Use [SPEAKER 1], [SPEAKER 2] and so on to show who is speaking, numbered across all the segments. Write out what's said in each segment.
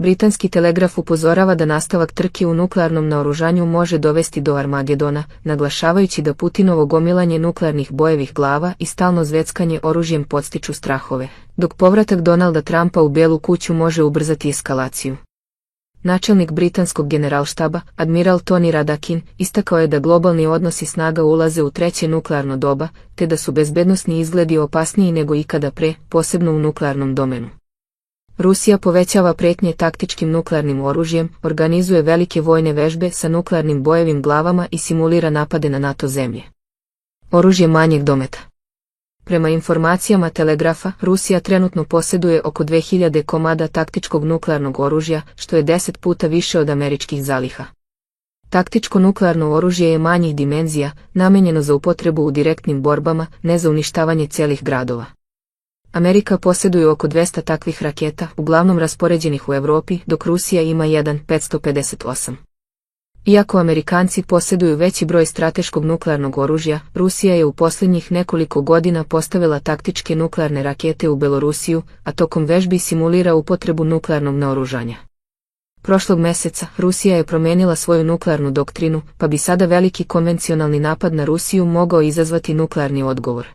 [SPEAKER 1] Britanski telegraf upozorava da nastavak trke u nuklearnom naoružanju može dovesti do Armagedona, naglašavajući da Putinovo gomilanje nuklearnih bojevih glava i stalno zveckanje oružjem podstiču strahove, dok povratak Donalda Trumpa u Bijelu kuću može ubrzati eskalaciju. Načelnik britanskog generalštaba, admiral Tony Radakin, istakao je da globalni odnosi snaga ulaze u treće nuklearno doba, te da su bezbednosni izgledi opasniji nego ikada pre, posebno u nuklearnom domenu. Rusija povećava pretnje taktičkim nuklearnim oružjem, organizuje velike vojne vežbe sa nuklearnim bojevim glavama i simulira napade na NATO zemlje. Oružje manjeg dometa. Prema informacijama Telegrafa, Rusija trenutno posjeduje oko 2000 komada taktičkog nuklearnog oružja, što je 10 puta više od američkih zaliha. Taktičko nuklearno oružje je manjih dimenzija, namenjeno za upotrebu u direktnim borbama, ne za uništavanje celih gradova. Amerika posjeduje oko 200 takvih raketa, uglavnom raspoređenih u Europi, dok Rusija ima 558. Iako Amerikanci posjeduju veći broj strateškog nuklearnog oružja, Rusija je u posljednjih nekoliko godina postavila taktičke nuklearne rakete u Belorusiju, a tokom vežbi simulira upotrebu nuklearnog naoružanja. Prošlog meseca, Rusija je promijenila svoju nuklearnu doktrinu, pa bi sada veliki konvencionalni napad na Rusiju mogao izazvati nuklearni odgovor.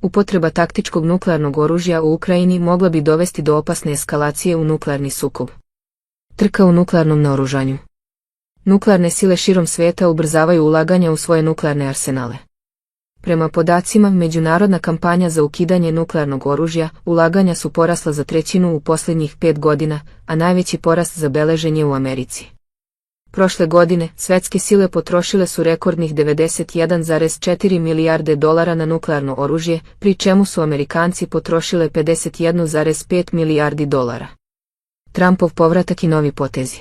[SPEAKER 1] Upotreba taktičkog nuklearnog oružja u Ukrajini mogla bi dovesti do opasne eskalacije u nuklearni sukob. Trka u nuklearnom naoružanju. Nuklearne sile širom svijeta ubrzavaju ulaganja u svoje nuklearne arsenale. Prema podacima, međunarodna kampanja za ukidanje nuklearnog oružja, ulaganja su porasla za trećinu u posljednjih 5 godina, a najveći porast zabeležen je u Americi. Prošle godine, svetske sile potrošile su rekordnih 91,4 milijarde dolara na nuklearno oružje, pri čemu su Amerikanci potrošile 51,5 milijardi dolara. Trumpov povratak i novi potezi.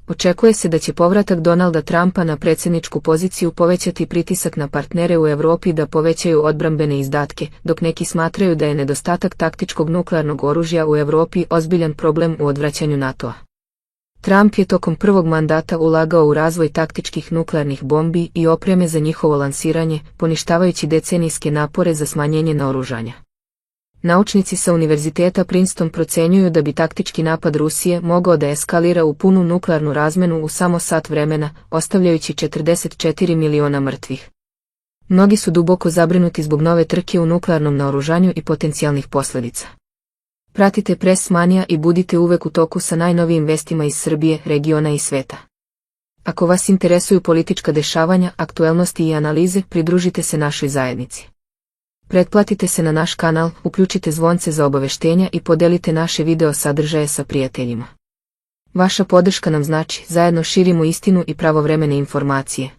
[SPEAKER 1] Očekuje se da će povratak Donalda Trumpa na predsjedničku poziciju povećati pritisak na partnere u Europi da povećaju odbrambene izdatke, dok neki smatraju da je nedostatak taktičkog nuklearnog oružja u Europi ozbiljan problem u odvraćanju NATO-a. Trump je tokom prvog mandata ulagao u razvoj taktičkih nuklearnih bombi i opreme za njihovo lansiranje, poništavajući decenijske napore za smanjenje naoružanja. Naučnici sa Univerziteta Princeton procenjuju da bi taktički napad Rusije mogao da eskalira u punu nuklearnu razmenu u samo sat vremena, ostavljajući 44 miliona mrtvih. Mnogi su duboko zabrinuti zbog nove trke u nuklearnom naoružanju i potencijalnih posljedica. Pratite Press Mania i budite uvek u toku sa najnovijim vestima iz Srbije, regiona i sveta. Ako vas interesuju politička dešavanja, aktuelnosti i analize, pridružite se našoj zajednici. Pretplatite se na naš kanal, uključite zvonce za obaveštenja i podelite naše video sadržaje sa prijateljima. Vaša podrška nam znači, zajedno širimo istinu i pravovremene informacije.